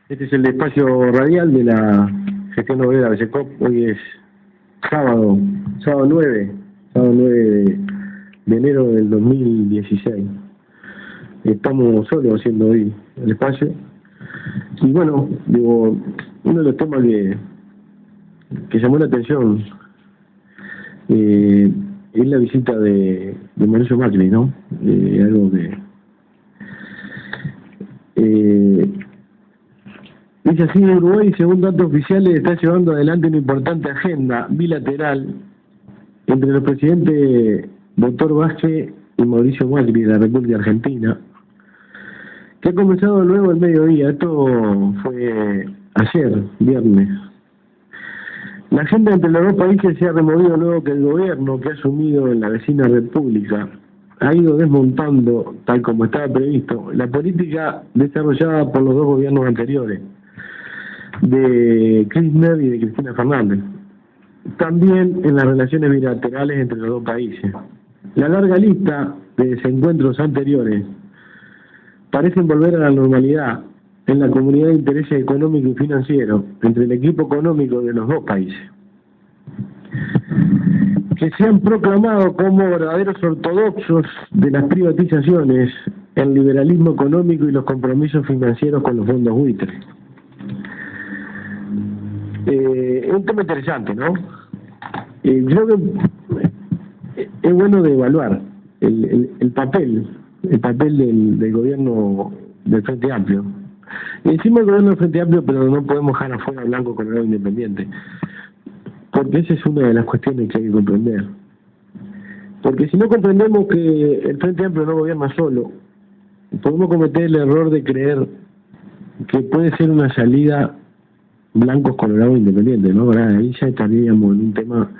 Este es el espacio radial de la gestión obrera de SECOP. Hoy es sábado 9 de enero del 2016. Estamos solos haciendo hoy el espacio. Y bueno, digo, uno de los temas que llamó la atención es la visita de Mauricio Macri, ¿no? Algo que... dice así: Uruguay, según datos oficiales, está llevando adelante una importante agenda bilateral entre los presidentes Dr. Vázquez y Mauricio Macri de la República Argentina, que ha comenzado luego el mediodía. Esto fue ayer, viernes. La agenda entre los dos países se ha removido luego que el gobierno que ha asumido en la vecina república ha ido desmontando, tal como estaba previsto, la política desarrollada por los dos gobiernos anteriores, de Kirchner y de Cristina Fernández. También en las relaciones bilaterales entre los dos países. La larga lista de desencuentros anteriores parecen volver a la normalidad en la comunidad de intereses económicos y financieros entre el equipo económico de los dos países, que se han proclamado como verdaderos ortodoxos de las privatizaciones, el liberalismo económico y los compromisos financieros con los fondos buitres. Es un tema interesante, ¿no? Creo que es bueno de evaluar el papel del gobierno del Frente Amplio. Decimos el gobierno del Frente Amplio, pero no podemos dejar afuera a Blanco Colorado Independiente, porque esa es una de las cuestiones que hay que comprender. Porque si no comprendemos que el Frente Amplio no gobierna solo, podemos cometer el error de creer que puede ser una salida Blancos Colorado Independiente, ¿no? Ahí ya estaríamos en un tema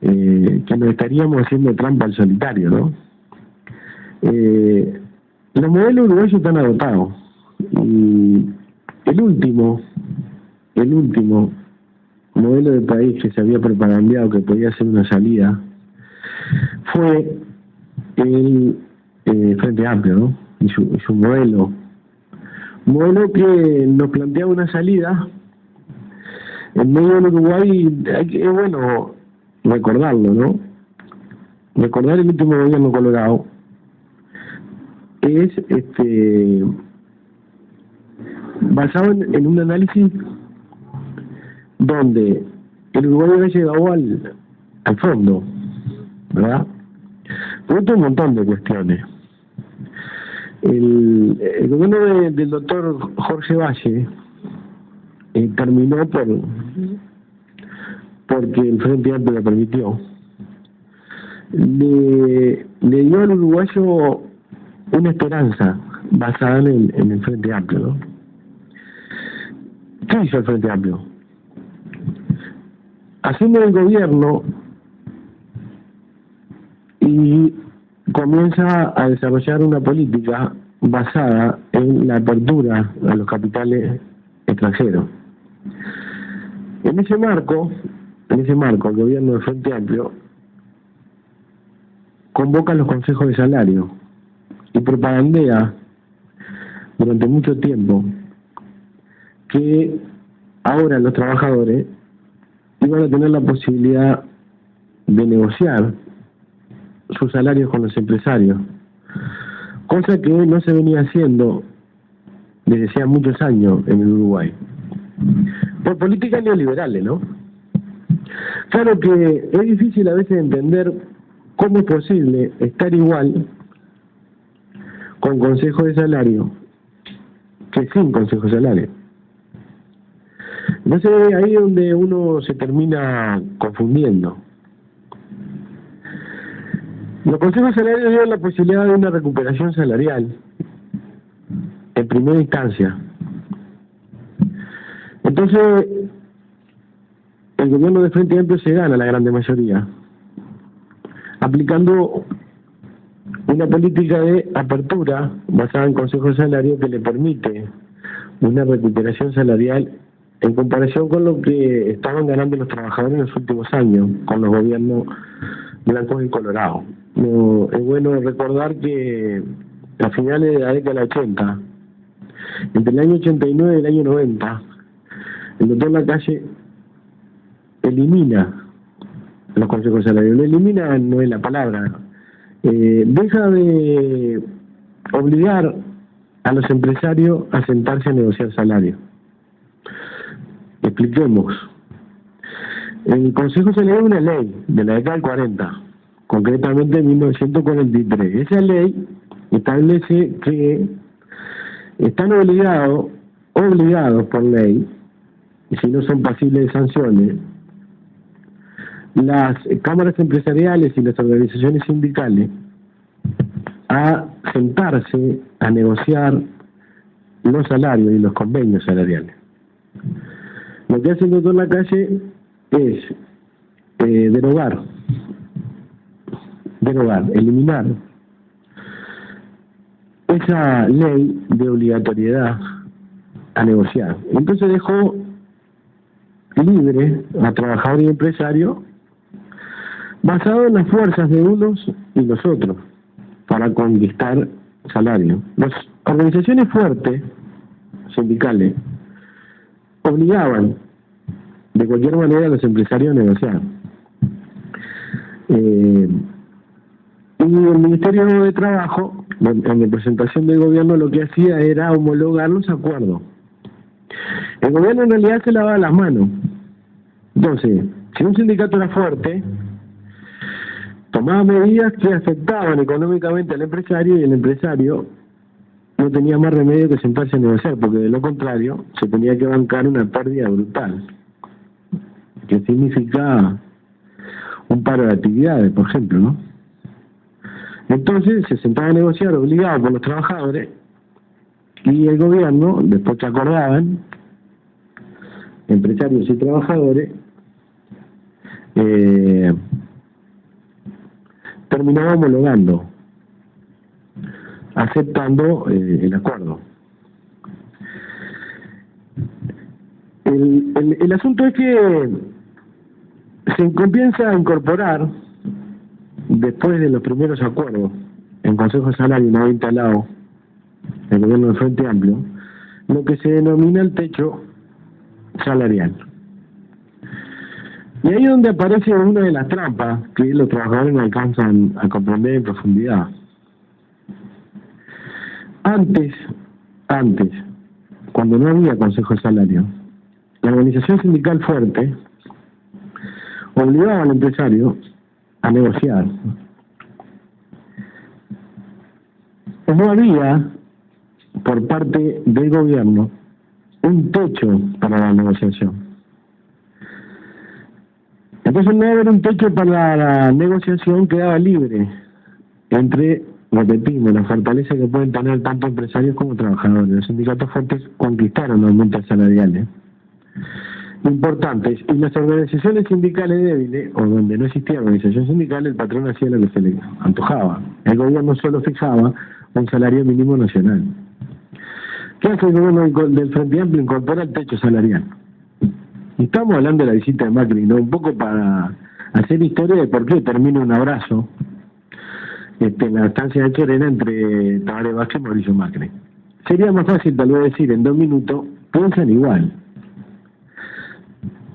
que nos estaríamos haciendo trampa al solitario, ¿no? Los modelos uruguayos están agotados. Y el último modelo de país que se había propagandeado que podía ser una salida fue el Frente Amplio, ¿no? Y su modelo que nos planteaba una salida en medio del Uruguay. Es bueno recordarlo, ¿no? Recordar el último gobierno colorado es basado en un análisis donde el Uruguay había llegado al fondo, ¿verdad? Pero otro un montón de cuestiones. El gobierno del doctor Jorge Valle terminó porque el Frente Amplio lo permitió. Le dio al uruguayo una esperanza basada en el Frente Amplio, ¿no? ¿Qué hizo el Frente Amplio? Asume el gobierno y comienza a desarrollar una política basada en la apertura a los capitales extranjeros. En ese marco, el gobierno del Frente Amplio convoca los consejos de salario y propagandea durante mucho tiempo que ahora los trabajadores iban a tener la posibilidad de negociar sus salarios con los empresarios, cosa que no se venía haciendo desde hacía muchos años en el Uruguay, por políticas neoliberales, ¿no? Claro que es difícil a veces entender cómo es posible estar igual con consejo de salario que sin consejo de salario. Entonces ahí es donde uno se termina confundiendo. Los consejos salariales dieron la posibilidad de una recuperación salarial en primera instancia. Entonces el gobierno de Frente Amplio se gana la grande mayoría aplicando una política de apertura basada en consejos de salario que le permite una recuperación salarial en comparación con lo que estaban ganando los trabajadores en los últimos años con los gobiernos blancos y colorados. No, es bueno recordar que a finales de la década del 80 Entre el año 89 y el año 90, el doctor Lacalle elimina los consejos salarios. Lo elimina no es la palabra. Deja de obligar a los empresarios a sentarse a negociar salario. Expliquemos. El Consejo Salarial es una ley de la década del 40, concretamente en 1943. Esa ley establece que están obligados por ley, y si no son pasibles de sanciones, las cámaras empresariales y las organizaciones sindicales a sentarse a negociar los salarios y los convenios salariales. Lo que hace el doctor Lacalle es derogar, eliminar esa ley de obligatoriedad a negociar. Entonces dejó libre a trabajador y empresario basado en las fuerzas de unos y los otros para conquistar salario. Las organizaciones fuertes, sindicales, obligaban de cualquier manera a los empresarios a negociar. Y el Ministerio de Trabajo, en representación del gobierno, lo que hacía era homologar los acuerdos. El gobierno en realidad se lavaba las manos. Entonces, si un sindicato era fuerte, tomaba medidas que afectaban económicamente al empresario, y el empresario no tenía más remedio que sentarse a negociar, porque de lo contrario se tenía que bancar una pérdida brutal, que significa un paro de actividades, por ejemplo, ¿no? Entonces se sentaba a negociar obligado por los trabajadores, y el gobierno, después que acordaban, empresarios y trabajadores, terminaba homologando, aceptando el acuerdo. El asunto es que se comienza a incorporar, después de los primeros acuerdos en Consejo de Salario no instalado el gobierno del Frente Amplio, lo que se denomina el techo salarial. Y ahí es donde aparece una de las trampas que los trabajadores no alcanzan a comprender en profundidad. Antes, cuando no había Consejo de Salario, la organización sindical fuerte obligaba al empresario a negociar. No había, por parte del gobierno, un techo para la negociación. Entonces, no haber un techo para la negociación quedaba libre entre, repetimos, la fortaleza que pueden tener tanto empresarios como trabajadores. Los sindicatos fuertes conquistaron aumentos salariales importantes, y las organizaciones sindicales débiles, o donde no existía organización sindical, el patrón hacía lo que se le antojaba. El gobierno solo fijaba un salario mínimo nacional. ¿Qué hace el gobierno del Frente Amplio? Incorpora el techo salarial. Y estamos hablando de la visita de Macri, ¿no? Un poco para hacer historia de por qué termina un abrazo en la estancia de Chorena entre Tabaré Vázquez y Mauricio Macri. Sería más fácil tal vez decir en 2 minutos, piensan igual.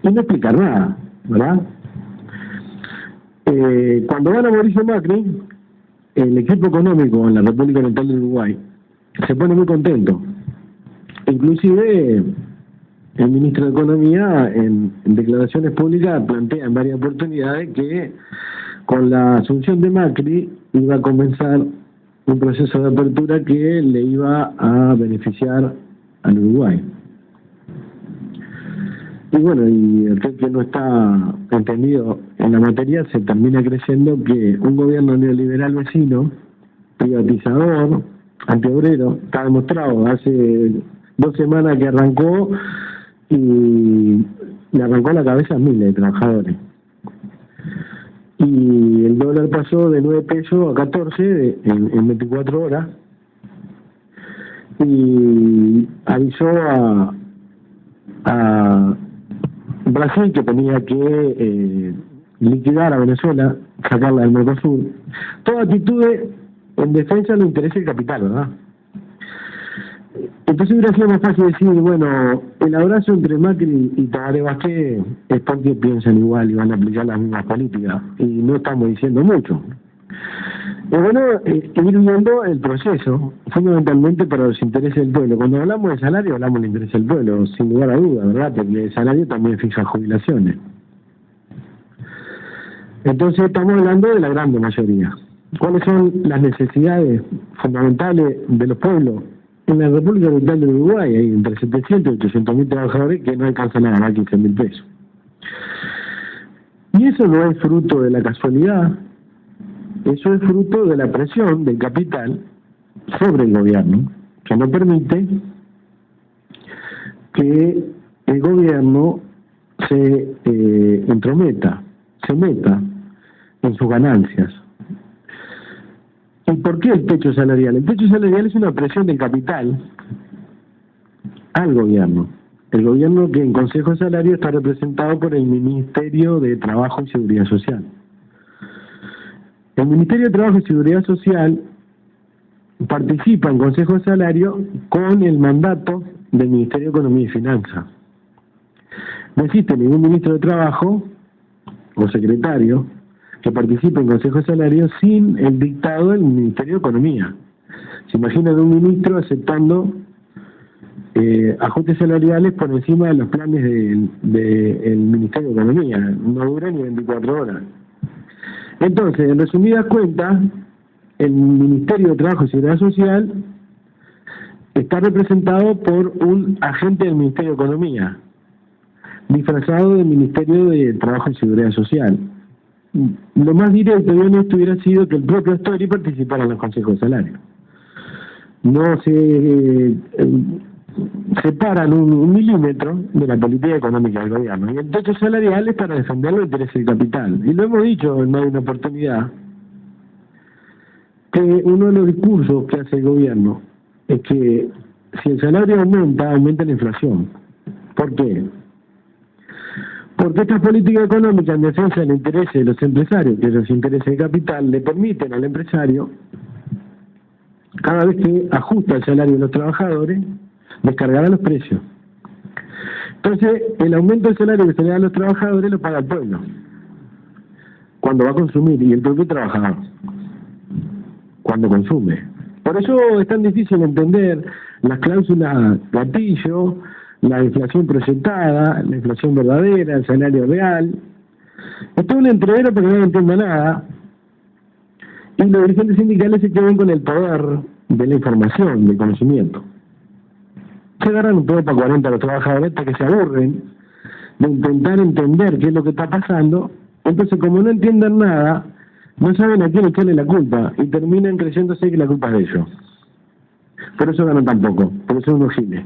Y no explicar nada, ¿verdad? Cuando gana Mauricio Macri, el equipo económico en la República Oriental del Uruguay se pone muy contento. Inclusive el ministro de Economía en declaraciones públicas plantea en varias oportunidades que con la asunción de Macri iba a comenzar un proceso de apertura que le iba a beneficiar al Uruguay. Y bueno, y aquel que no está entendido en la materia se termina creyendo que un gobierno neoliberal vecino, privatizador, antiobrero, está demostrado hace 2 semanas que arrancó y le arrancó la cabeza a miles de trabajadores. Y el dólar pasó de 9 pesos a 14 en 24 horas, y avisó a Brasil que tenía que liquidar a Venezuela, sacarla del Mercosur. Toda actitud en defensa de los intereses del capital, ¿verdad? Entonces hubiera sido más fácil decir, bueno, el abrazo entre Macri y Tabaré Vázquez es porque piensan igual y van a aplicar las mismas políticas. Y no estamos diciendo mucho. Es bueno ir viendo el proceso, fundamentalmente para los intereses del pueblo. Cuando hablamos de salario, hablamos del interés del pueblo, sin lugar a duda, ¿verdad? Porque el salario también fija jubilaciones. Entonces estamos hablando de la gran mayoría. ¿Cuáles son las necesidades fundamentales de los pueblos? En la República Oriental del Uruguay hay entre 700 y 800 mil trabajadores que no alcanzan a ganar 15 mil pesos. Y eso no es fruto de la casualidad, eso es fruto de la presión del capital sobre el gobierno, que no permite que el gobierno se entrometa, se meta en sus ganancias. ¿Y por qué el techo salarial? El techo salarial es una presión del capital al gobierno. El gobierno, que en Consejo de Salario está representado por el Ministerio de Trabajo y Seguridad Social. El Ministerio de Trabajo y Seguridad Social participa en Consejo de Salario con el mandato del Ministerio de Economía y Finanzas. No existe ningún ministro de Trabajo o secretario que participe en Consejo de Salario sin el dictado del Ministerio de Economía. ¿Se imaginan un ministro aceptando ajustes salariales por encima de los planes del Ministerio de Economía? No dura ni 24 horas. Entonces, en resumidas cuentas, el Ministerio de Trabajo y Seguridad Social está representado por un agente del Ministerio de Economía, disfrazado del Ministerio de Trabajo y Seguridad Social. Lo más directo y honesto hubiera sido que el propio Astori participara en los consejos de salario. No se separan un milímetro de la política económica del gobierno. Y el techo salarial es para defender los intereses del capital. Y lo hemos dicho en más de una oportunidad, que uno de los discursos que hace el gobierno es que si el salario aumenta, aumenta la inflación. ¿Por qué? Porque esta política económica en defensa del interés de los empresarios, que es los intereses del capital, le permiten al empresario, cada vez que ajusta el salario de los trabajadores, descargar a los precios. Entonces, el aumento del salario que se le da a los trabajadores lo paga el pueblo, cuando va a consumir, y el propio trabajador, cuando consume. Por eso es tan difícil entender las cláusulas gatillo, la inflación proyectada, la inflación verdadera, el salario real. Es todo un entrevero porque no entiendo nada. Y los dirigentes sindicales se quedan con el poder de la información, del conocimiento. Se agarran un poco para 40 a los trabajadores hasta que se aburren de intentar entender qué es lo que está pasando. Entonces, como no entienden nada, no saben a quién echarle la culpa y terminan creyéndose que la culpa es de ellos. Por eso ganan tan poco, por eso unos giles.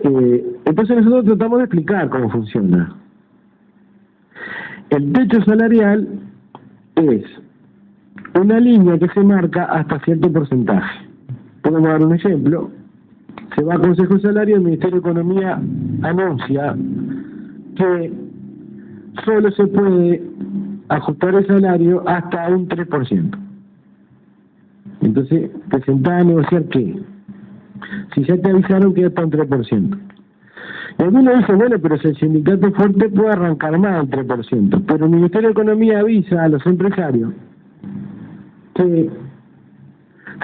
Entonces nosotros tratamos de explicar cómo funciona. El techo salarial es una línea que se marca hasta cierto porcentaje. Podemos dar un ejemplo. Se va a Consejo de Salario, el Ministerio de Economía anuncia que solo se puede ajustar el salario hasta un 3%. Entonces, te sentás a negociar ¿qué? Si ya te avisaron que hasta un 3%. Y algunos dicen, bueno, pero si el sindicato fuerte puede arrancar más del 3%. Pero el Ministerio de Economía avisa a los empresarios que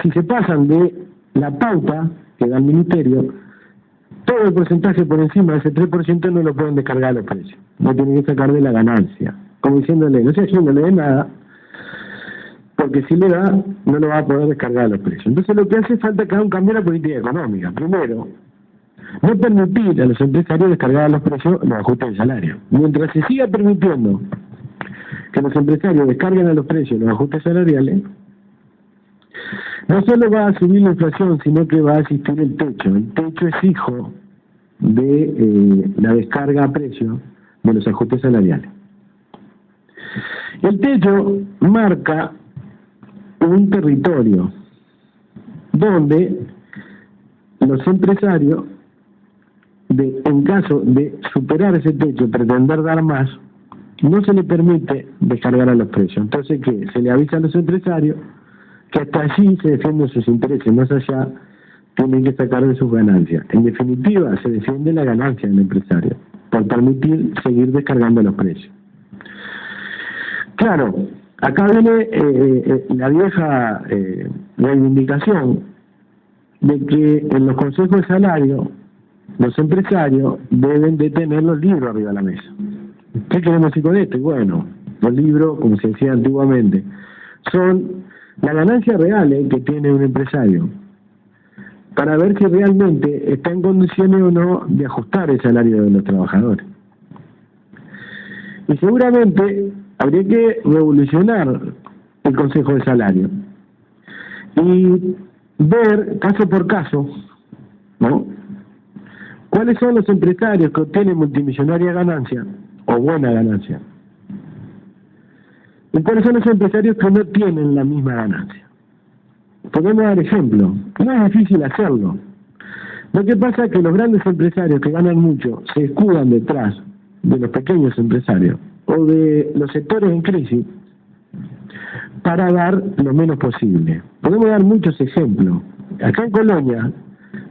si se pasan de la pauta que da el Ministerio, todo el porcentaje por encima de ese 3% no lo pueden descargar a los precios. No tienen que sacar de la ganancia. Como diciéndole, no sé, haciéndole de nada, porque si le da, no lo va a poder descargar a los precios. Entonces lo que hace falta que haga un cambio en la política económica. Primero, no permitir a los empresarios descargar a los precios los ajustes de salario. Mientras se siga permitiendo que los empresarios descarguen a los precios los ajustes salariales, no solo va a subir la inflación, sino que va a existir el techo. El techo es hijo de la descarga a precio de los ajustes salariales. El techo marca un territorio donde los empresarios, en caso de superar ese techo, pretender dar más, no se le permite descargar a los precios. Entonces, ¿qué? Se le avisa a los empresarios que hasta allí se defienden sus intereses, más allá tienen que sacar de sus ganancias. En definitiva, se defiende la ganancia del empresario por permitir seguir descargando los precios. Claro, acá viene la vieja reivindicación de que en los consejos de salario los empresarios deben de tener los libros arriba de la mesa. ¿Qué queremos decir con esto? Y bueno, los libros, como se decía antiguamente, son las ganancias reales que tiene un empresario para ver si realmente está en condiciones o no de ajustar el salario de los trabajadores. Y seguramente habría que revolucionar el Consejo de Salario y ver caso por caso, ¿no?, cuáles son los empresarios que obtienen multimillonaria ganancia o buena ganancia y cuáles son los empresarios que no tienen la misma ganancia. Podemos dar ejemplo, no es difícil hacerlo. Lo que pasa es que los grandes empresarios que ganan mucho se escudan detrás de los pequeños empresarios o de los sectores en crisis para dar lo menos posible. Podemos dar muchos ejemplos. Acá en Colonia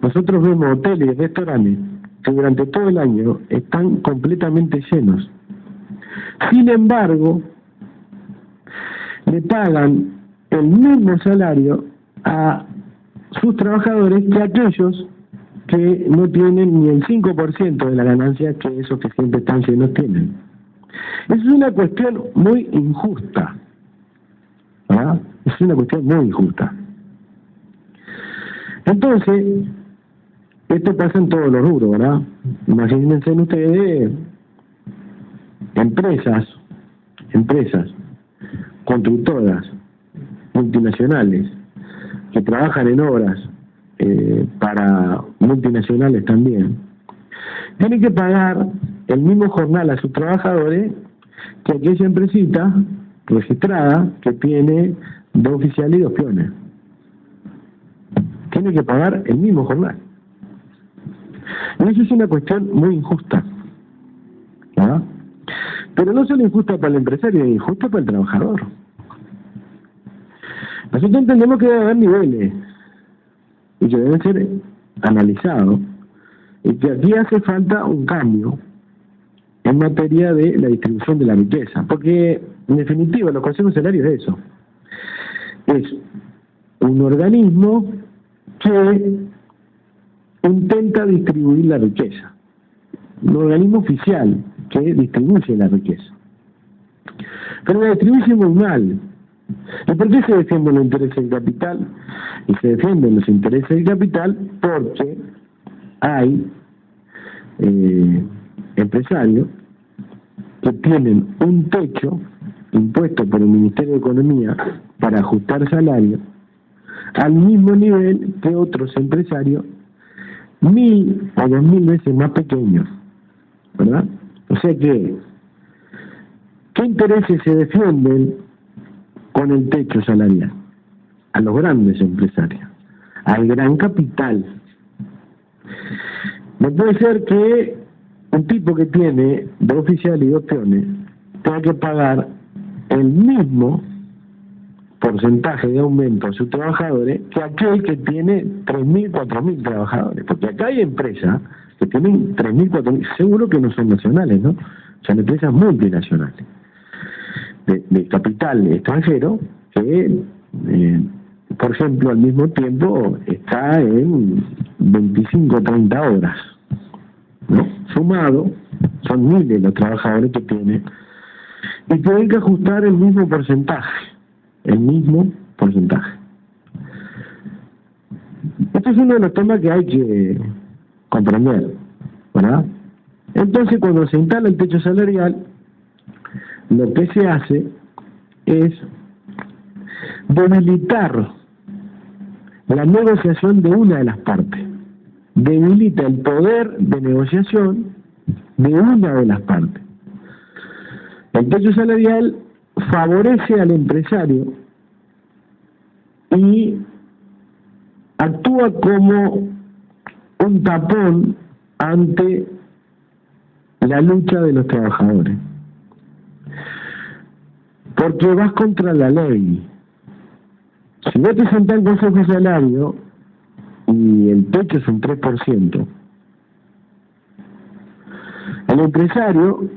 nosotros vemos hoteles y restaurantes que durante todo el año están completamente llenos. Sin embargo, le pagan el mismo salario a sus trabajadores que aquellos que no tienen ni el 5% de la ganancia que esos que siempre están llenos tienen. Eso es una cuestión muy injusta, ¿verdad? Es una cuestión muy injusta. Entonces, esto pasa en todos los rubros, ¿verdad? Imagínense ustedes empresas, constructoras, multinacionales, que trabajan en obras para multinacionales también, tienen que pagar el mismo jornal a sus trabajadores que aquella empresita registrada que tiene 2 oficiales y 2 peones. Tiene que pagar el mismo jornal. Y eso es una cuestión muy injusta, ¿verdad? Pero no solo injusta para el empresario, es injusta para el trabajador. Nosotros entendemos que debe haber niveles y que deben ser analizados y que aquí hace falta un cambio en materia de la distribución de la riqueza, porque en definitiva los consejos salarios es eso, es un organismo que intenta distribuir la riqueza, un organismo oficial que distribuye la riqueza, pero la distribuye muy mal. ¿Y por qué se defienden los intereses del capital? Y se defienden los intereses del capital porque hay empresarios que tienen un techo impuesto por el Ministerio de Economía para ajustar salarios al mismo nivel que otros empresarios 1000 o 2000 veces más pequeños, ¿verdad? O sea que, ¿qué intereses se defienden con el techo salarial? A los grandes empresarios, al gran capital. No puede ser que un tipo que tiene 2 oficiales y 2 peones tenga que pagar el mismo porcentaje de aumento a sus trabajadores que aquel que tiene 3.000, 4.000 trabajadores. Porque acá hay empresas que tienen 3.000, 4.000, seguro que no son nacionales, ¿no? Son empresas multinacionales, de capital extranjero, que, por ejemplo, al mismo tiempo está en 25 o 30 horas, ¿no? Sumado, son miles los trabajadores que tiene, y tienen que ajustar el mismo porcentaje. Este es uno de los temas que hay que comprender, ¿verdad? Entonces, cuando se instala el techo salarial, lo que se hace es debilitar la negociación de una de las partes, debilita el poder de negociación de una de las partes. El techo salarial favorece al empresario y actúa como un tapón ante la lucha de los trabajadores, porque vas contra la ley. Si vos te sentás en consejo de salario y el techo es un 3%. El empresario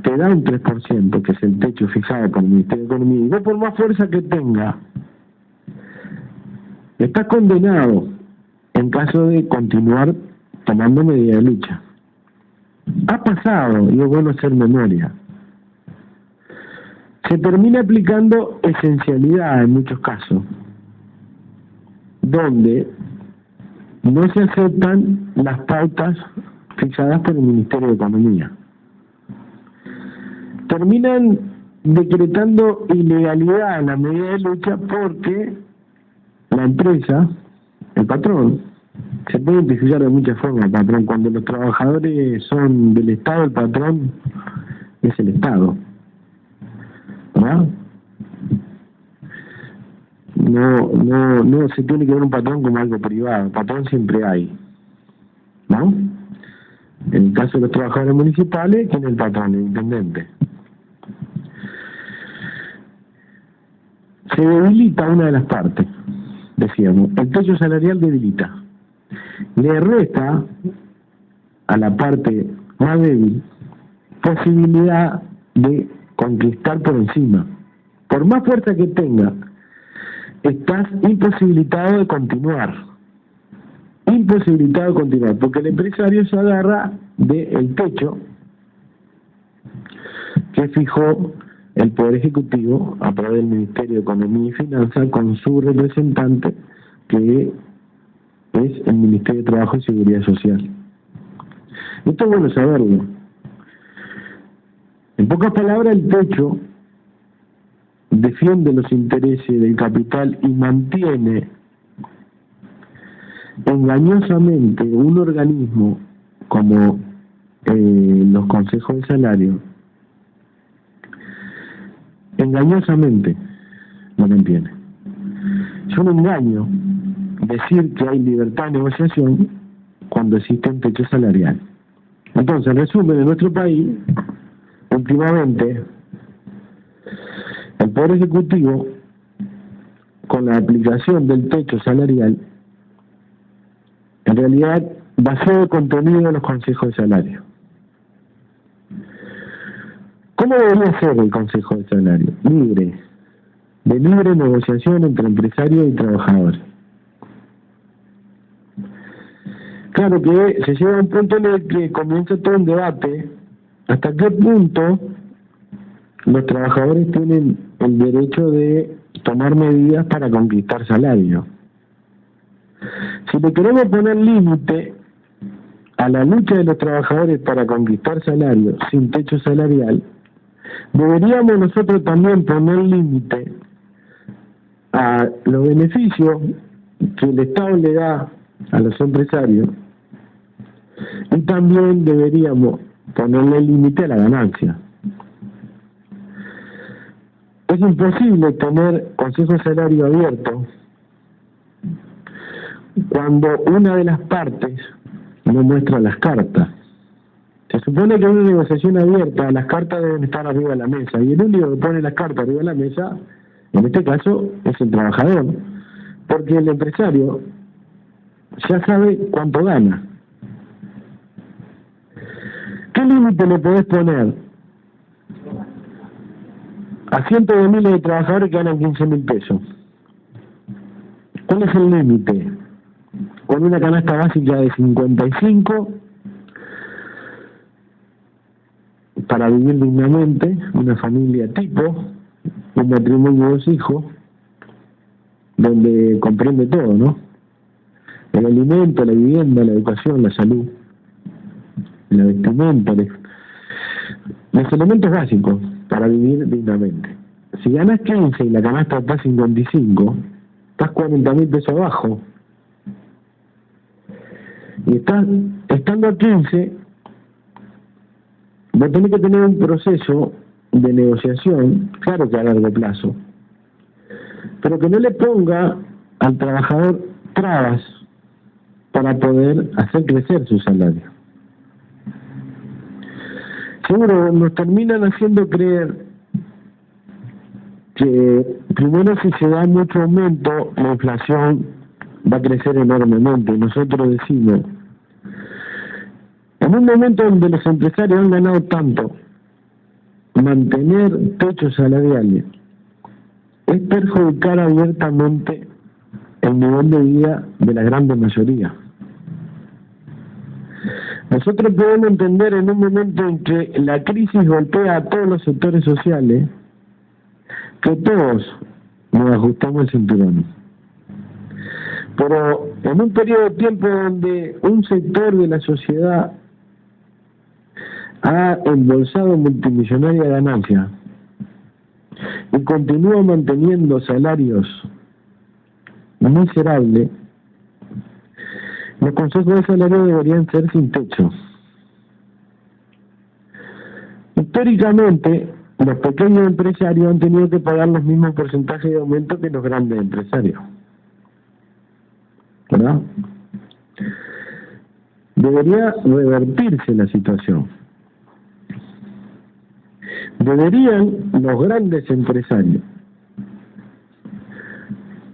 te da un 3%, que es el techo fijado por el Ministerio de Economía, y vos por más fuerza que tenga, estás condenado en caso de continuar tomando medidas de lucha. Ha pasado, y es bueno hacer memoria. Se termina aplicando esencialidad en muchos casos, donde no se aceptan las pautas fijadas por el Ministerio de Economía. Terminan decretando ilegalidad en la medida de lucha porque la empresa, el patrón, se puede identificar de muchas formas, el patrón. Cuando los trabajadores son del Estado, el patrón es el Estado, ¿verdad? No se tiene que ver un patrón como algo privado, patrón siempre hay, ¿no? En el caso de los trabajadores municipales, ¿quién es el patrón? El intendente. Se debilita una de las partes, decíamos, el techo salarial debilita. Le resta a la parte más débil posibilidad de conquistar por encima. Por más fuerza que tenga, estás imposibilitado de continuar. Imposibilitado de continuar, porque el empresario se agarra del techo que fijó el Poder Ejecutivo a través del Ministerio de Economía y Finanzas con su representante, que es el Ministerio de Trabajo y Seguridad Social. Esto es bueno saberlo. En pocas palabras, el techo defiende los intereses del capital y mantiene engañosamente un organismo como los consejos de salario, engañosamente lo mantiene. Es un engaño decir que hay libertad de negociación cuando existe un techo salarial. Entonces, en resumen, en nuestro país, últimamente, el Poder Ejecutivo, con la aplicación del techo salarial, en realidad basó el contenido de los consejos de salario. ¿Cómo debería ser el consejo de salario? Libre, de libre negociación entre empresarios y trabajadores. Claro que se llega a un punto en el que comienza todo un debate hasta qué punto los trabajadores tienen el derecho de tomar medidas para conquistar salario. Si le queremos poner límite a la lucha de los trabajadores para conquistar salario sin techo salarial, deberíamos nosotros también poner límite a los beneficios que el Estado le da a los empresarios, y también deberíamos ponerle límite a la ganancia. Es imposible tener consejo de salario abierto cuando una de las partes no muestra las cartas. Se supone que en una negociación abierta las cartas deben estar arriba de la mesa, y el único que pone las cartas arriba de la mesa, en este caso, es el trabajador, porque el empresario ya sabe cuánto gana. ¿Qué límite le podés poner a cientos de miles de trabajadores que ganan 15.000 pesos? ¿Cuál es el límite? Con una canasta básica de 55 para vivir dignamente, una familia tipo, un matrimonio de 2 hijos, donde comprende todo, ¿no? El alimento, la vivienda, la educación, la salud, la vestimenta, los elementos básicos para vivir dignamente. Si ganas 15 y la canasta está 55, estás 40.000 pesos abajo. Y estando a 15, vos tenés que tener un proceso de negociación, claro que a largo plazo, pero que no le ponga al trabajador trabas para poder hacer crecer su salario. Seguro nos terminan haciendo creer que primero, si se da mucho aumento, la inflación va a crecer enormemente. Nosotros decimos, en un momento donde los empresarios han ganado tanto, mantener techos salariales es perjudicar abiertamente el nivel de vida de la gran mayoría. Nosotros podemos entender en un momento en que la crisis golpea a todos los sectores sociales, que todos nos ajustamos el cinturón. Pero en un periodo de tiempo donde un sector de la sociedad ha embolsado multimillonaria ganancia y continúa manteniendo salarios miserables, los consejos de salario deberían ser sin techo. Históricamente, los pequeños empresarios han tenido que pagar los mismos porcentajes de aumento que los grandes empresarios, ¿verdad? Debería revertirse la situación. Deberían los grandes empresarios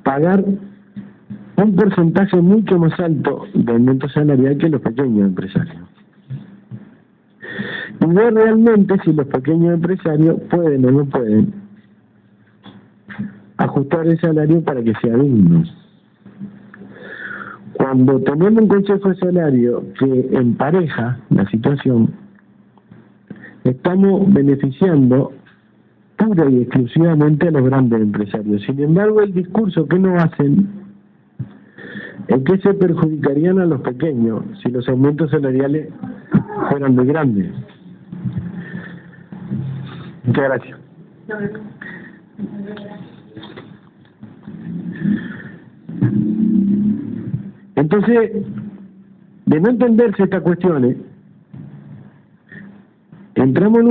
pagar un porcentaje mucho más alto de aumento salarial que los pequeños empresarios. Y ver realmente si los pequeños empresarios pueden o no pueden ajustar el salario para que sea digno. Cuando tenemos un consejo de salario que empareja la situación, estamos beneficiando pura y exclusivamente a los grandes empresarios. Sin embargo, el discurso que no hacen es que se perjudicarían a los pequeños si los aumentos salariales fueran muy grandes. Muchas gracias. Entonces, de no entenderse estas cuestiones, entramos en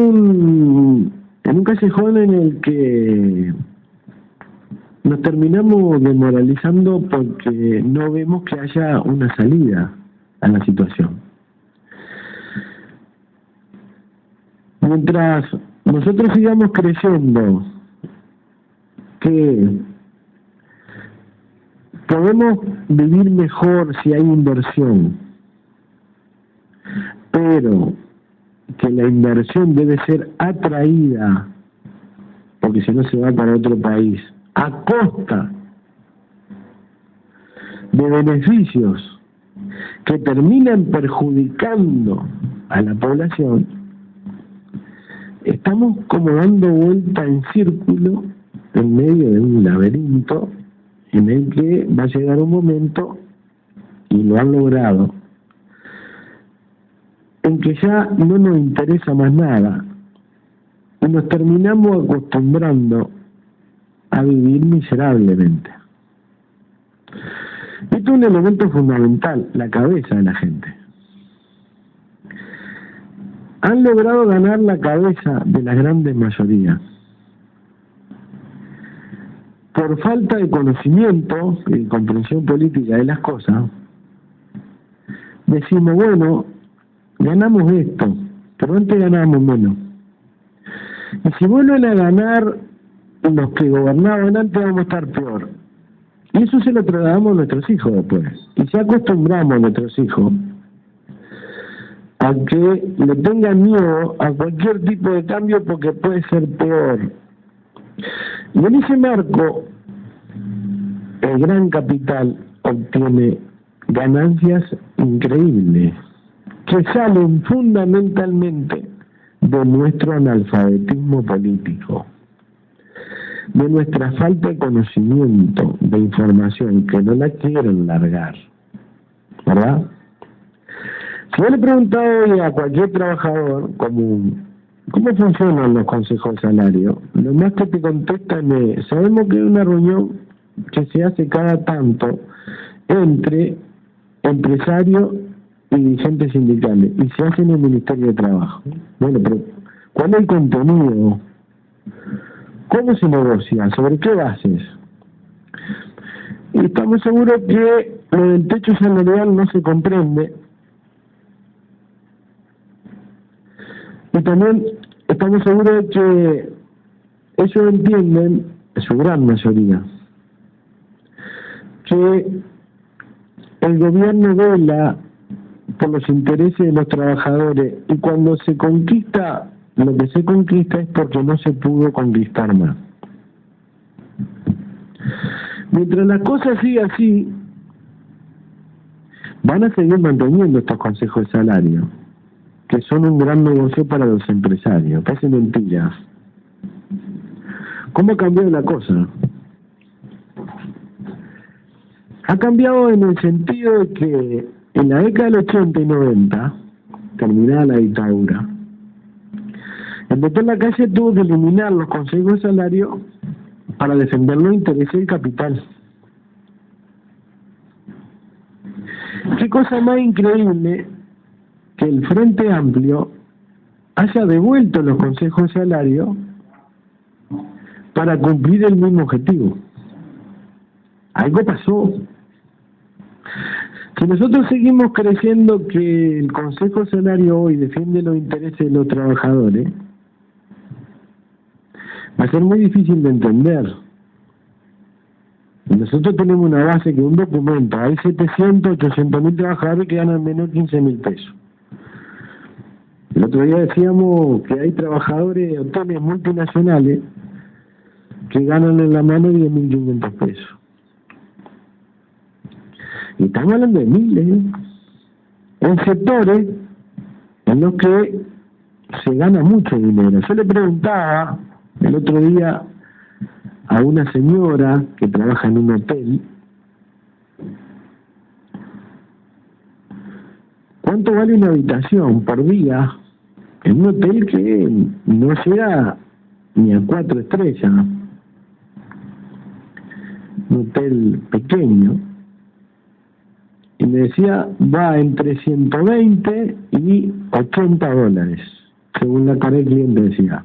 un callejón en el que nos terminamos demoralizando porque no vemos que haya una salida a la situación. Mientras nosotros sigamos creyendo que podemos vivir mejor si hay inversión, pero que la inversión debe ser atraída, porque si no se va para otro país, a costa de beneficios que terminan perjudicando a la población, estamos como dando vuelta en círculo en medio de un laberinto en el que va a llegar un momento, y lo han logrado, en que ya no nos interesa más nada y nos terminamos acostumbrando a vivir miserablemente. Esto es un elemento fundamental, la cabeza de la gente. Han logrado ganar la cabeza de las grandes mayorías. Por falta de conocimiento y comprensión política de las cosas, decimos, bueno, ganamos esto, pero antes ganábamos menos. Y si vuelven a ganar los que gobernaban antes, vamos a estar peor. Y eso se lo trasladamos a nuestros hijos después. Y ya acostumbramos a nuestros hijos a que le tengan miedo a cualquier tipo de cambio porque puede ser peor. Y en ese marco, el gran capital obtiene ganancias increíbles que salen fundamentalmente de nuestro analfabetismo político, de nuestra falta de conocimiento, de información, que no la quieren largar, ¿verdad? Si yo le pregunto hoy a cualquier trabajador común, ¿cómo funcionan los consejos de salario? Lo más que te contestan es, sabemos que hay una reunión que se hace cada tanto entre empresarios y dirigentes sindicales, y se hace en el Ministerio de Trabajo. Bueno, pero ¿cuál es el contenido? ¿Cómo se negocia? ¿Sobre qué bases? Y estamos seguros que lo del techo salarial no se comprende. Y también estamos seguros de que ellos entienden, su gran mayoría, que el gobierno vela por los intereses de los trabajadores y cuando se conquista lo que se conquista es porque no se pudo conquistar más. Mientras las cosas sigan así, van a seguir manteniendo estos consejos de salario, que son un gran negocio para los empresarios. Parece mentira. ¿Cómo ha cambiado la cosa? Ha cambiado en el sentido de que en la década del 80 y 90, terminada la dictadura, el doctor Lacalle tuvo que eliminar los consejos de salario para defender los intereses del capital. Qué cosa más increíble que el Frente Amplio haya devuelto los consejos de salario para cumplir el mismo objetivo. Algo pasó. Si nosotros seguimos creyendo que el Consejo de Salario hoy defiende los intereses de los trabajadores, va a ser muy difícil de entender. Nosotros tenemos una base que un documento, hay 700, 800 mil trabajadores que ganan menos de 15 mil pesos. El otro día decíamos que hay trabajadores de hoteles multinacionales que ganan en la mano 10.500 pesos. Y estamos hablando de miles, en sectores en los que se gana mucho dinero. Yo le preguntaba el otro día a una señora que trabaja en un hotel, ¿cuánto vale una habitación por día en un hotel que no llega ni a 4 estrellas? Un hotel pequeño. Y me decía, va entre 120 y 80 dólares, según la cara del cliente decía.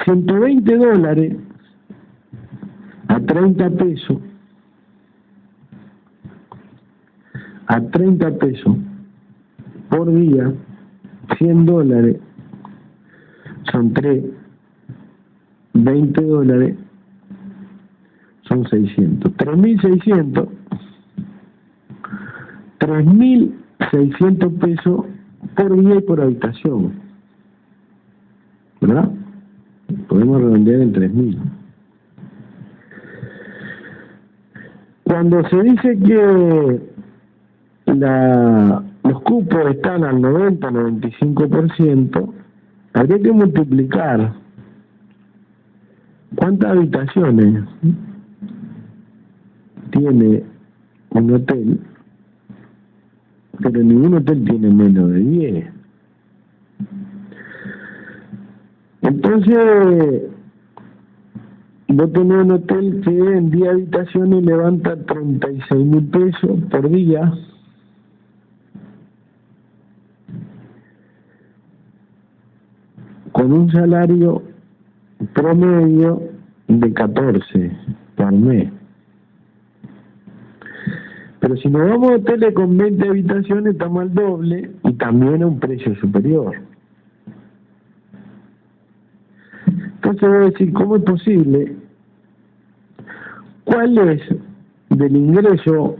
120 dólares a 30 pesos, por día, 100 dólares, son 3, 20 dólares, son 600, 3.600, 3.600 pesos por día y por habitación, ¿verdad? Podemos redondear en 3.000. Cuando se dice que los cupos están al 90-95%, habría que multiplicar cuántas habitaciones tiene un hotel, pero ningún hotel tiene menos de 10. Entonces, vos tenés un hotel que en 10 habitaciones levanta 36.000 pesos por día. Con un salario promedio de 14 por mes. Pero si nos vamos a hoteles con 20 habitaciones, estamos al doble y también a un precio superior. Entonces voy a decir, ¿cómo es posible? ¿Cuál es del ingreso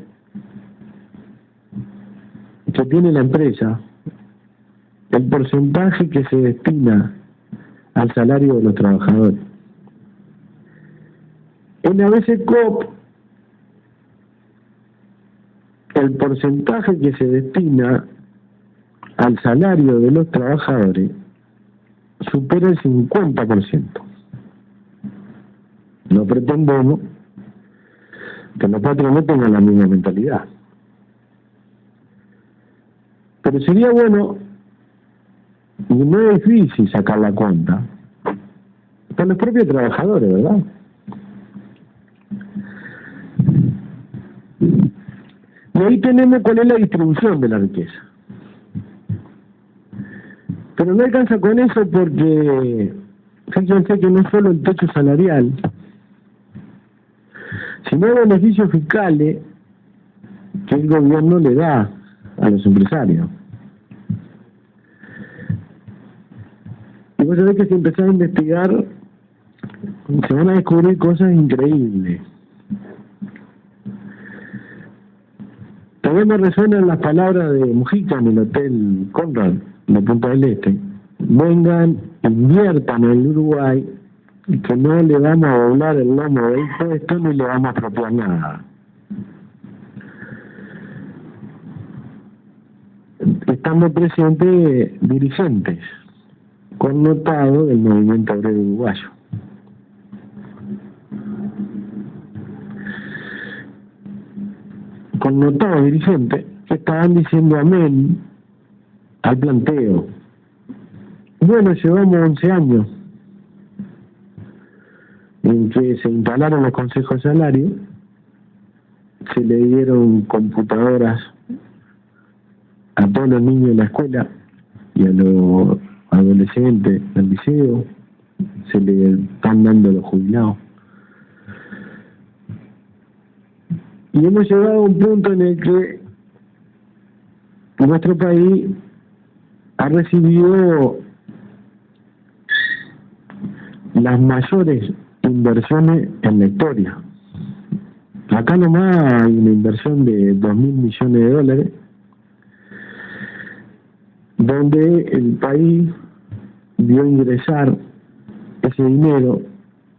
que tiene la empresa el porcentaje que se destina al salario de los trabajadores? En ABCCOP, el porcentaje que se destina al salario de los trabajadores supera el 50%. No pretendemos que los patrones tengan la misma mentalidad. Pero sería bueno, y no es difícil sacar la cuenta, para los propios trabajadores, ¿verdad? Y ahí tenemos cuál es la distribución de la riqueza. Pero no alcanza con eso porque fíjense que no es solo el techo salarial, sino beneficios fiscales que el gobierno le da a los empresarios. Y vos sabés que si empezás a investigar, se van a descubrir cosas increíbles. todavía me resuenan las palabras de Mujica en el Hotel Conrad de Punta del Este. Vengan, inviertan en el Uruguay, y que no le vamos a doblar el lomo de impuestos ni le vamos a apropiar nada. Estando presentes dirigentes connotados del movimiento obrero uruguayo. Connotados dirigentes que estaban diciendo amén al planteo. Bueno, llevamos 11 años en que se instalaron los consejos de salario, se le dieron computadoras a todos los niños en la escuela y a los adolescentes del liceo, se le están dando a los jubilados. Y hemos llegado a un punto en el que nuestro país ha recibido las mayores inversiones en la historia. Acá nomás hay una inversión de 2.000 millones de dólares, donde el país vio ingresar ese dinero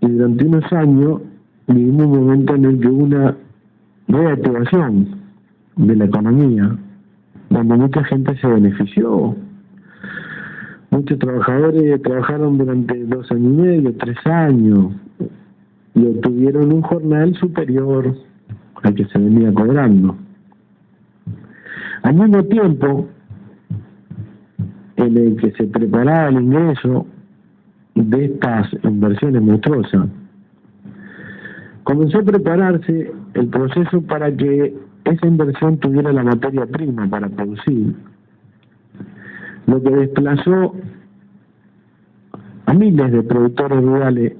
y durante unos años vivimos un momento en el que hubo una reactivación de la economía, donde mucha gente se benefició. Muchos trabajadores trabajaron durante 2 años y medio, 3 años, y obtuvieron un jornal superior al que se venía cobrando. Al mismo tiempo en el que se preparaba el ingreso de estas inversiones monstruosas, comenzó a prepararse el proceso para que esa inversión tuviera la materia prima para producir, lo que desplazó a miles de productores rurales,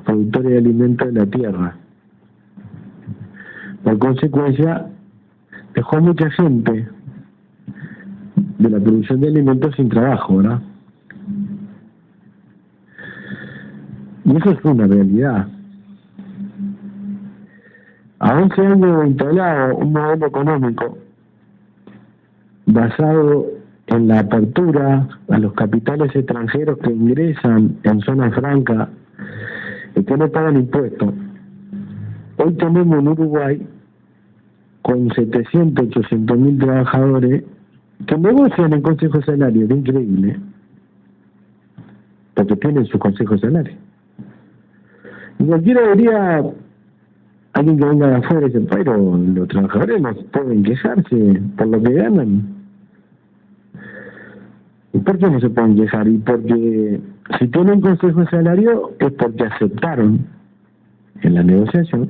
productores de alimentos de la tierra. Por consecuencia, dejó a mucha gente de la producción de alimentos sin trabajo, ¿verdad? Y eso es una realidad. A 11 años de instalado un modelo económico basado en la apertura a los capitales extranjeros que ingresan en zona franca y que no pagan impuestos. Hoy tenemos en Uruguay con 700, 800 mil trabajadores que negocian en consejo de salario, es increíble, porque tienen su consejo de salario. Y cualquiera diría, alguien que venga de afuera y dice, pero los trabajadores no pueden quejarse por lo que ganan. ¿Y por qué no se pueden quejar? Y porque si tienen consejo de salario es porque aceptaron en la negociación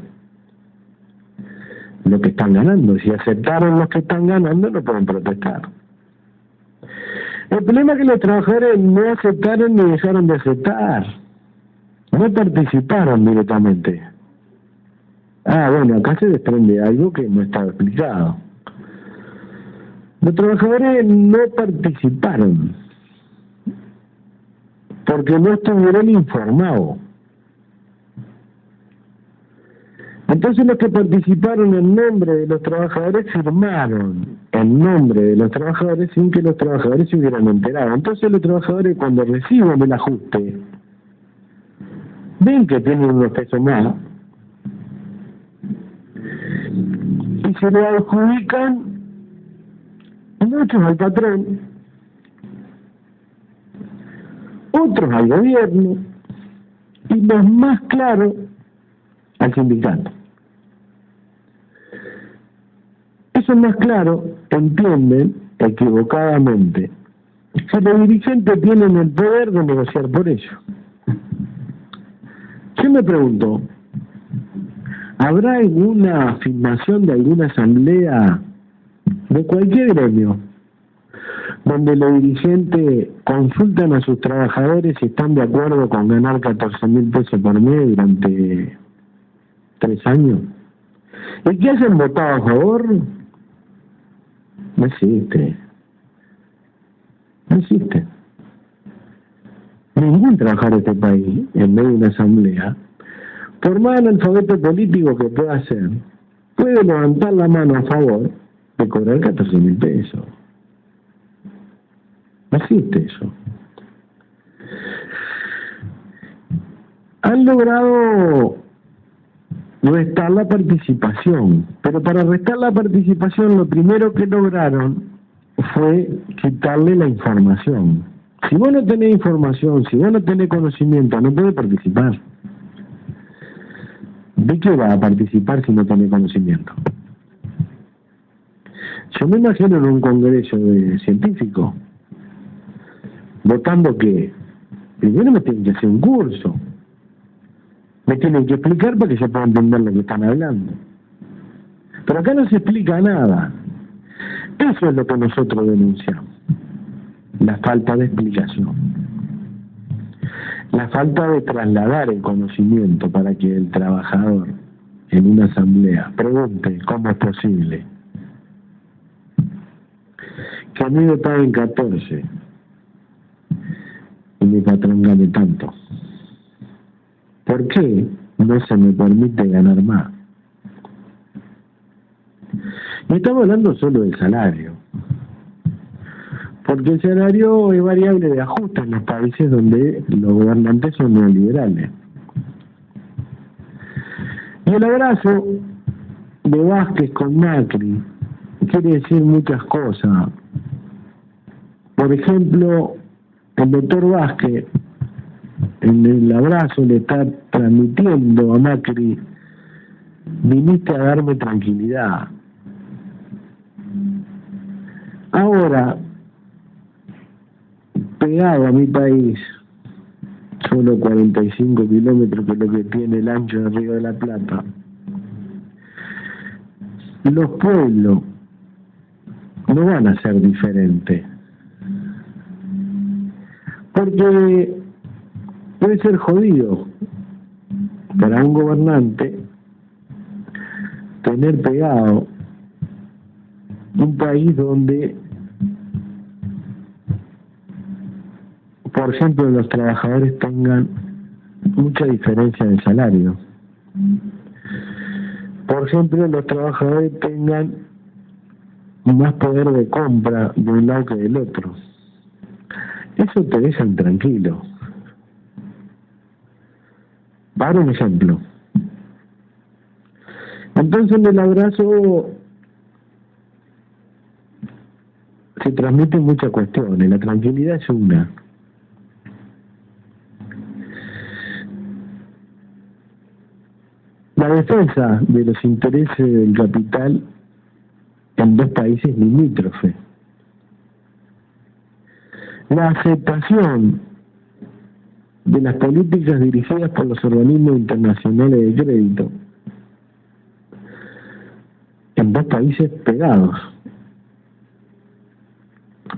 lo que están ganando. Si aceptaron lo que están ganando, no pueden protestar. El problema es que los trabajadores no aceptaron ni dejaron de aceptar. No participaron directamente. Bueno, acá se desprende algo que no estaba explicado. Los trabajadores no participaron porque no estuvieron informados. Entonces los que participaron en nombre de los trabajadores firmaron en nombre de los trabajadores sin que los trabajadores se hubieran enterado. Entonces los trabajadores, cuando reciben el ajuste, ven que tienen unos pesos más y se le adjudican muchos al patrón, otros al gobierno y los más claros al sindicato. Esos más claros entienden equivocadamente que los dirigentes tienen el poder de negociar por ellos. Yo me pregunto, ¿habrá alguna afirmación de alguna asamblea de cualquier gremio donde los dirigentes consultan a sus trabajadores si están de acuerdo con ganar 14.000 pesos por mes durante 3 años? ¿Y que hayan votado a favor? No existe. No existe. Ningún trabajador de este país, en medio de una asamblea, por más analfabeto político que pueda ser, puede levantar la mano a favor de cobrar 14.000 pesos. No existe eso. Han logrado restar la participación, pero para restar la participación lo primero que lograron fue quitarle la información. Si vos no tenés información, si vos no tenés conocimiento, no podés participar. ¿De qué va a participar si no tenés conocimiento? Yo me imagino en un congreso de científicos votando que primero me tienen que hacer un curso, me tienen que explicar para que yo pueda entender lo que están hablando. Pero acá no se explica nada. Eso es lo que nosotros denunciamos. La falta de explicación. La falta de trasladar el conocimiento para que el trabajador en una asamblea pregunte cómo es posible que a mí me paguen 14 y mi patrón gane tanto. ¿Por qué no se me permite ganar más? Y estamos hablando solo del salario, porque el salario es variable de ajuste en los países donde los gobernantes son neoliberales. Y el abrazo de Vázquez con Macri quiere decir muchas cosas. Por ejemplo, el doctor Vázquez en el abrazo le está transmitiendo a Macri: viniste a darme tranquilidad. Ahora, pegado a mi país, solo 45 kilómetros, que es lo que tiene el ancho del Río de la Plata, los pueblos no van a ser diferentes. Porque puede ser jodido para un gobernante tener pegado un país donde, por ejemplo, los trabajadores tengan mucha diferencia de salario. Por ejemplo, los trabajadores tengan más poder de compra de un lado que del otro. Eso te deja intranquilo. Para un ejemplo. Entonces en el abrazo se transmiten muchas cuestiones. La tranquilidad es una. La defensa de los intereses del capital en dos países limítrofes. La aceptación de las políticas dirigidas por los organismos internacionales de crédito en dos países pegados.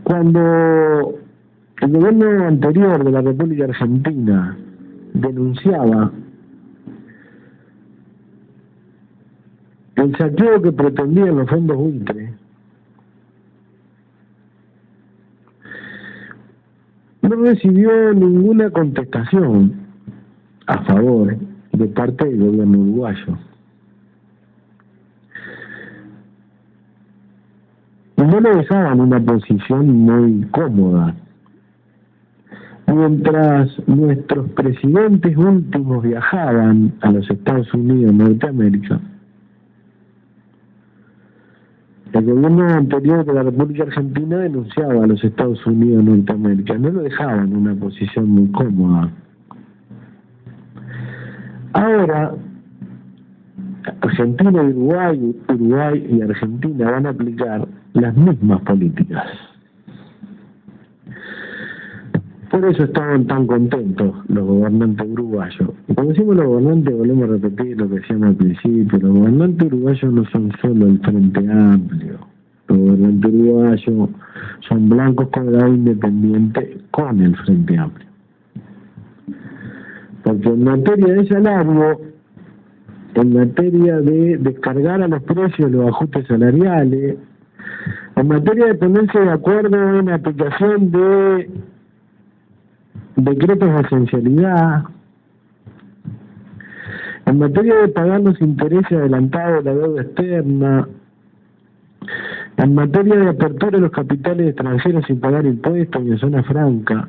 Cuando el gobierno anterior de la República Argentina denunciaba el saqueo que pretendían los fondos buitre, no recibió ninguna contestación a favor de parte del gobierno uruguayo. Y no lo dejaban en una posición muy cómoda. Mientras nuestros presidentes últimos viajaban a los Estados Unidos, Norteamérica, el gobierno anterior de la República Argentina denunciaba a los Estados Unidos, Norteamérica, no lo dejaban en una posición muy cómoda. Ahora, Argentina y Uruguay y Argentina van a aplicar las mismas políticas. Por eso estaban tan contentos los gobernantes uruguayos. Y cuando decimos los gobernantes, volvemos a repetir lo que decíamos al principio: los gobernantes uruguayos no son solo el Frente Amplio. Los gobernantes uruguayos son blancos colgados independientes con el Frente Amplio. Porque en materia de salario, en materia de descargar a los precios los ajustes salariales, en materia de ponerse de acuerdo en la aplicación de decretos de esencialidad, en materia de pagar los intereses adelantados de la deuda externa, En materia de apertura de los capitales extranjeros sin pagar impuestos y en zona franca.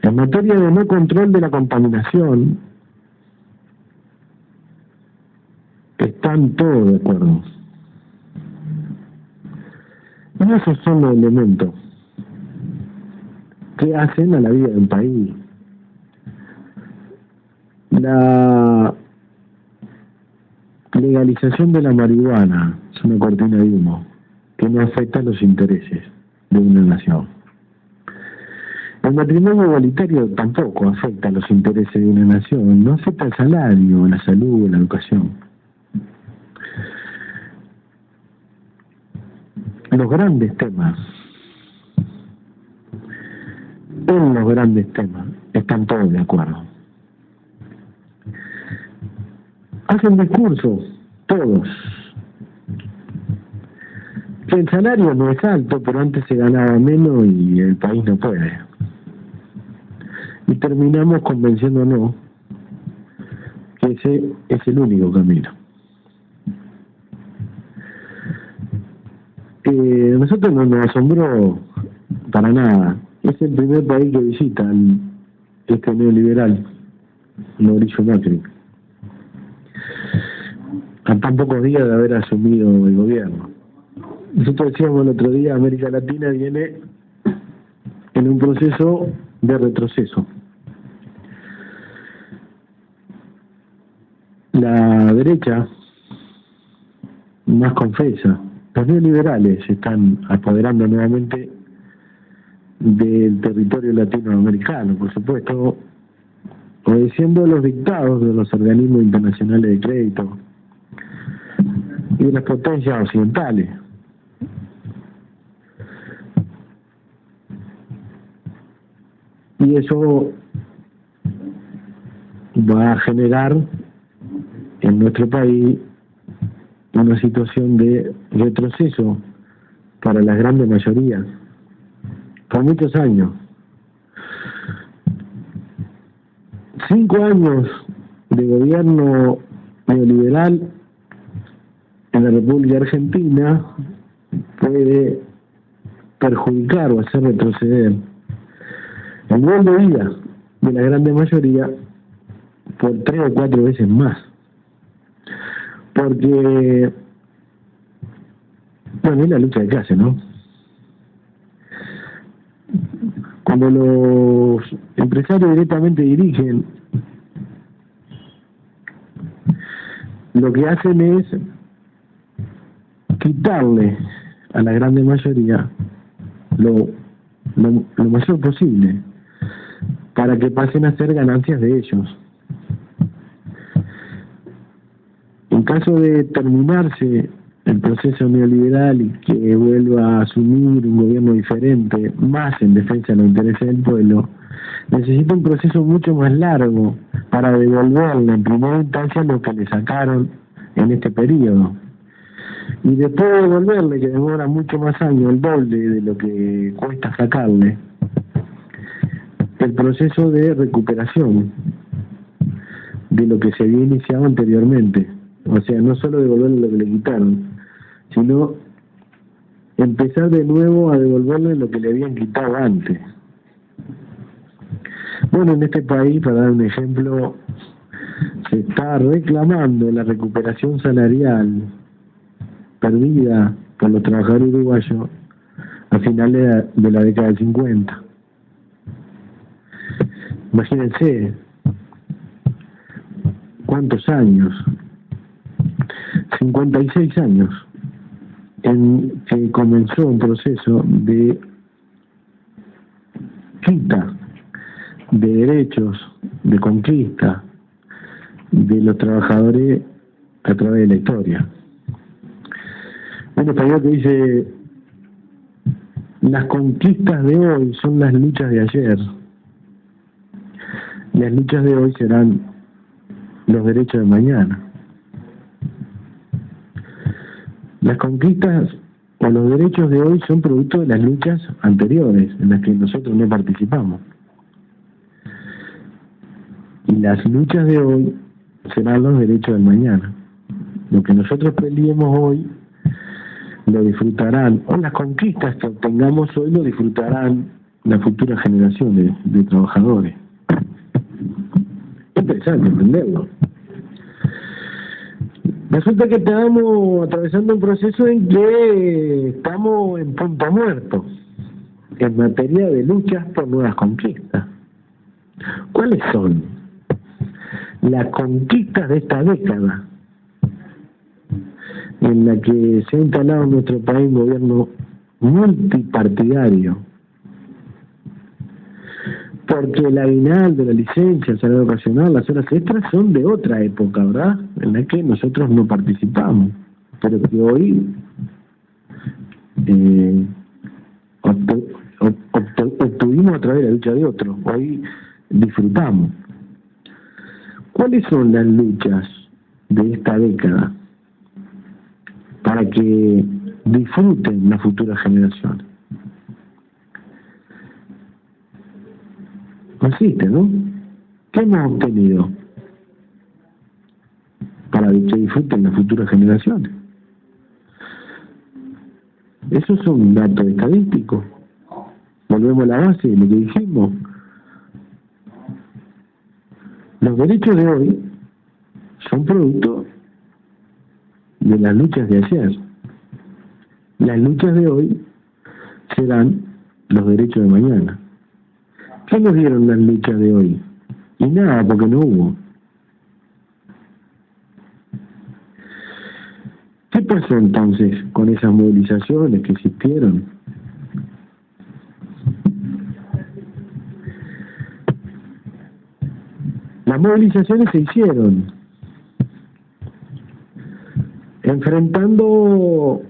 En materia de no control de la contaminación, están todos de acuerdo. Y esos son los elementos que hacen a la vida de un país. La legalización de la marihuana es una cortina de humo que no afecta a los intereses de una nación. El matrimonio igualitario tampoco afecta a los intereses de una nación, no afecta al salario, la salud, la educación. Los grandes temas, en los grandes temas, están todos de acuerdo. Hacen discursos, todos, que el salario no es alto, pero antes se ganaba menos y el país no puede. Y terminamos convenciéndonos que ese es el único camino. Nosotros no nos asombró para nada. Es el primer país que visita este neoliberal, Mauricio Macri, a tan pocos días de haber asumido el gobierno. Nosotros decíamos el otro día, América Latina viene en un proceso de retroceso. La derecha más confesa, los neoliberales se están apoderando nuevamente del territorio latinoamericano, por supuesto, obedeciendo los dictados de los organismos internacionales de crédito y de las potencias occidentales. Y eso va a generar en nuestro país una situación de retroceso para la grande mayoría, por muchos años. 5 años de gobierno neoliberal en la República Argentina puede perjudicar o hacer retroceder el nivel de vida de la grande mayoría por 3 o 4 veces más. Porque, bueno, es la lucha de clase, ¿no? Cuando los empresarios directamente dirigen, lo que hacen es quitarle a la grande mayoría lo mayor posible para que pasen a ser ganancias de ellos. En caso de terminarse el proceso neoliberal y que vuelva a asumir un gobierno diferente, más en defensa de los intereses del pueblo, necesita un proceso mucho más largo para devolverle en primera instancia lo que le sacaron en este periodo. Y después de devolverle, que demora mucho más años, el doble de lo que cuesta sacarle, el proceso de recuperación de lo que se había iniciado anteriormente. O sea, no solo devolverle lo que le quitaron, sino empezar de nuevo a devolverle lo que le habían quitado antes. Bueno, en este país, para dar un ejemplo, se está reclamando la recuperación salarial perdida por los trabajadores uruguayos a finales de la década del 50. Imagínense cuántos años, 56 años, en que comenzó un proceso de quita de derechos, de conquista de los trabajadores a través de la historia. Un español que dice: las conquistas de hoy son las luchas de ayer. Las luchas de hoy serán los derechos de mañana. Las conquistas o los derechos de hoy son producto de las luchas anteriores, en las que nosotros no participamos. Y las luchas de hoy serán los derechos del mañana. Lo que nosotros peleemos hoy lo disfrutarán, o las conquistas que obtengamos hoy lo disfrutarán las futuras generaciones de trabajadores. Es interesante entenderlo. Resulta que estamos atravesando un proceso en que estamos en punto muerto en materia de luchas por nuevas conquistas. ¿Cuáles son las conquistas de esta década en la que se ha instalado en nuestro país un gobierno multipartidario? Porque el aguinaldo, la licencia, el salario ocasional, las horas extras son de otra época, ¿verdad? En la que nosotros no participamos, pero que hoy obtuvimos a través de la lucha de otros, hoy disfrutamos. ¿Cuáles son las luchas de esta década para que disfruten las futuras generaciones? Consiste, ¿no? ¿Qué hemos obtenido para que disfruten las futuras generaciones? Eso es un dato estadístico. Volvemos a la base de lo que dijimos. Los derechos de hoy son producto de las luchas de ayer. Las luchas de hoy serán los derechos de mañana. ¿Qué nos dieron las luchas de hoy? Y nada, porque no hubo. ¿Qué pasó entonces con esas movilizaciones que existieron? Las movilizaciones se hicieron enfrentando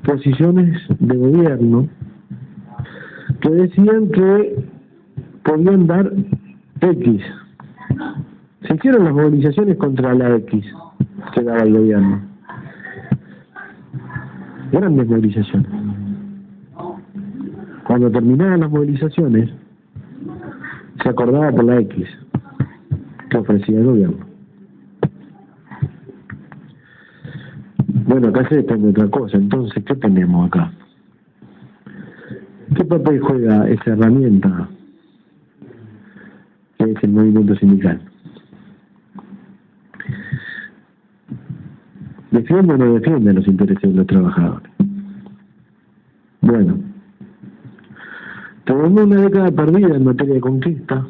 posiciones de gobierno que decían que podían dar X. Se hicieron las movilizaciones contra la X que daba el gobierno. Grandes movilizaciones. Cuando terminaban las movilizaciones, se acordaba por la X que ofrecía el gobierno. Bueno, acá se depende de otra cosa. Entonces, ¿qué tenemos acá? ¿Qué papel juega esa herramienta que es el movimiento sindical? ¿Defiende o no defiende los intereses de los trabajadores? Bueno, tenemos una década perdida en materia de conquista.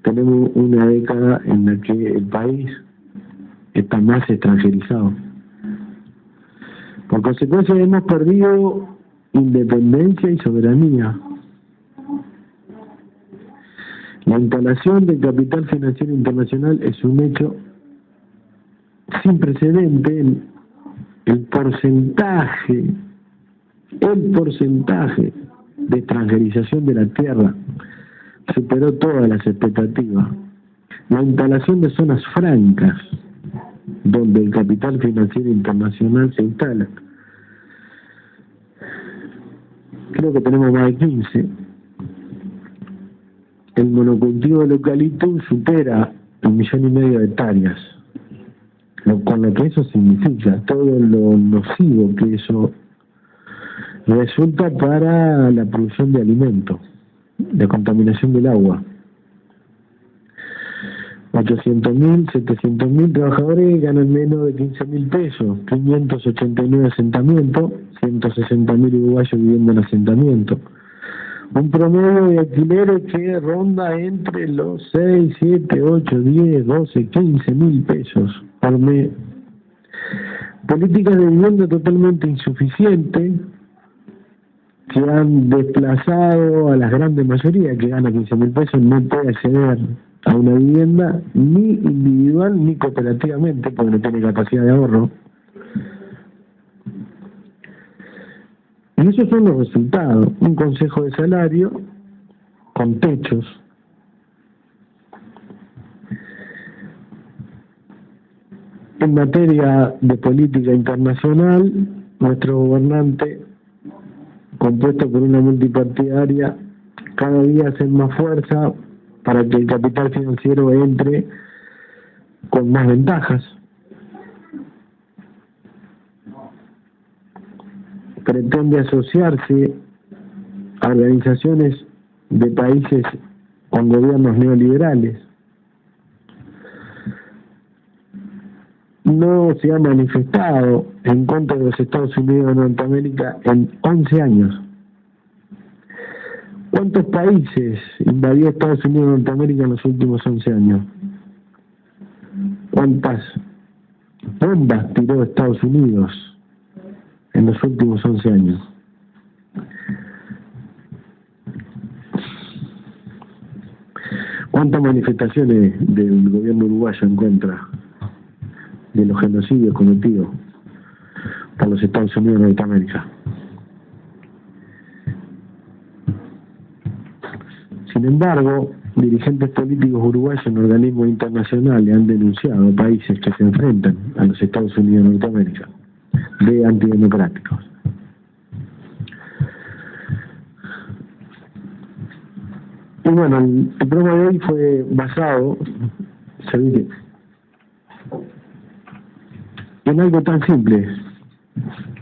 Tenemos una década en la que el país está más extranjerizado. Por consecuencia, hemos perdido independencia y soberanía. La instalación del capital financiero internacional es un hecho sin precedente. El porcentaje de extranjerización de la tierra superó todas las expectativas. La instalación de zonas francas donde el capital financiero internacional se instala. Creo que tenemos más de 15. El monocultivo de eucalipto supera 1,5 millones de hectáreas. Con lo que eso significa, todo lo nocivo que eso resulta para la producción de alimentos, de contaminación del agua. 800.000, 700.000 trabajadores ganan menos de 15.000 pesos, 589 asentamientos, 160.000 uruguayos viviendo en asentamientos. Un promedio de alquileres que ronda entre los 6, 7, 8, 10, 12, 15.000 pesos por mes. Políticas de vivienda totalmente insuficientes que han desplazado a la grande mayoría que gana 15.000 pesos, no puede acceder a una vivienda ni individual ni cooperativamente porque no tiene capacidad de ahorro. Y esos son los resultados. Un consejo de salario con techos. En materia de política internacional, nuestro gobernante, compuesto por una multipartidaria, cada día hacen más fuerza para que el capital financiero entre con más ventajas. pretende asociarse a organizaciones de países con gobiernos neoliberales. No se ha manifestado en contra de los Estados Unidos de Norteamérica en 11 años. ¿Cuántos países invadió Estados Unidos de Norteamérica en los últimos 11 años? ¿Cuántas bombas tiró Estados Unidos en los últimos 11 años? ¿Cuántas manifestaciones del gobierno uruguayo en contra de los genocidios cometidos por los Estados Unidos de Norteamérica? Sin embargo, dirigentes políticos uruguayos en organismos internacionales han denunciado a países que se enfrentan a los Estados Unidos de Norteamérica de antidemocráticos. Y bueno, el programa de hoy fue basado, se dice, en algo tan simple,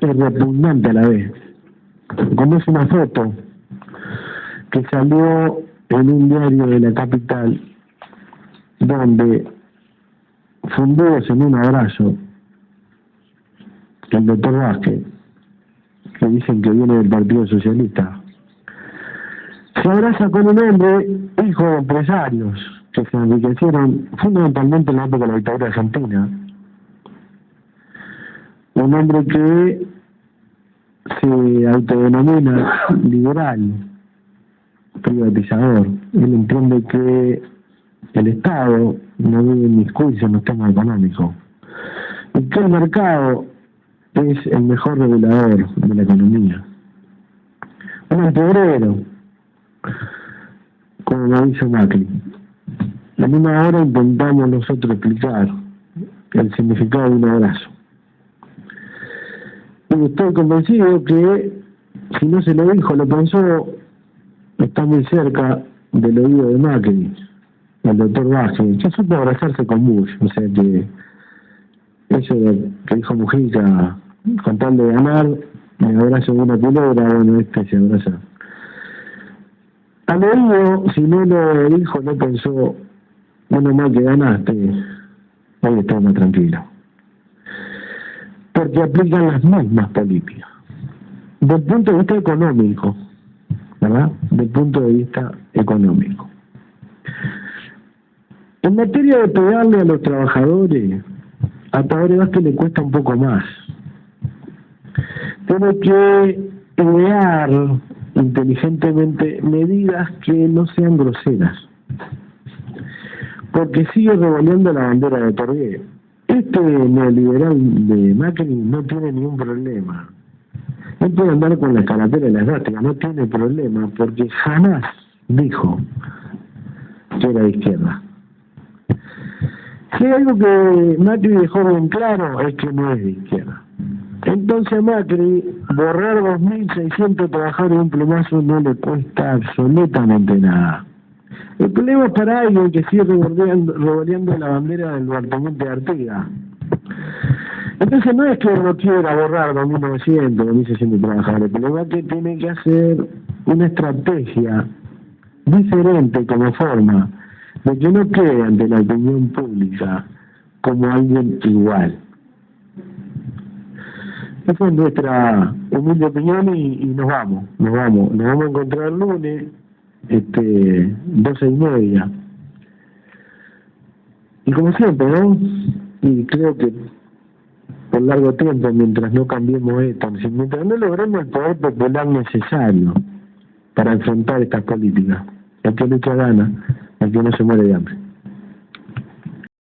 es repugnante a la vez, como es una foto que salió en un diario de la capital, donde, fundidos en un abrazo, el doctor Vázquez, que dicen que viene del Partido Socialista, se abraza con un hombre, hijo de empresarios, que se enriquecieron fundamentalmente en la época de la dictadura argentina. Un hombre que se autodenomina liberal, privatizador. Él entiende que el Estado no debe inmiscuirse en los temas económicos y que el mercado es el mejor regulador de la economía. Un antiobrero, como lo hizo Macri. En una hora intentamos nosotros explicar el significado de un abrazo. Y estoy convencido que, si no se lo dijo, lo pensó, está muy cerca del oído de Macri, el doctor Vázquez, que supo abrazarse con Bush. O sea que eso que dijo Mujica, con tal de ganar, me abrazo de una culebra, bueno, se abraza. Al oído, si no lo dijo, no pensó, bueno, mal que ganaste, hoy estás más tranquilo. Porque aplican las mismas políticas. Desde el punto de vista económico, ¿verdad? Desde el punto de vista económico. En materia de pegarle a los trabajadores, a Tabaré Vázquez le cuesta un poco más. Tiene que idear inteligentemente medidas que no sean groseras, porque sigue revoleando la bandera de Torgué. Este neoliberal de Macri no tiene ningún problema. Él puede andar con la carátula y la esvástica, no tiene problema, porque jamás dijo que era de izquierda. Si hay algo que Macri dejó bien claro, es que no es de izquierda. Entonces a Macri, borrar 2.600 trabajadores de un plumazo no le cuesta absolutamente nada. El problema es para alguien que sigue revoleando la bandera del Bartolomé Artigas. Entonces no es que no quiera borrar 2.900, 2.600 trabajadores, el problema es que tiene que hacer una estrategia diferente como forma de que no quede ante la opinión pública como alguien igual. Esa es nuestra humilde opinión y nos vamos a encontrar el lunes, 12:30. Y como siempre, ¿no? Y creo que por largo tiempo, mientras no cambiemos esto, mientras no logremos el poder popular necesario para enfrentar estas políticas, el que lucha gana, el que no se muere de hambre.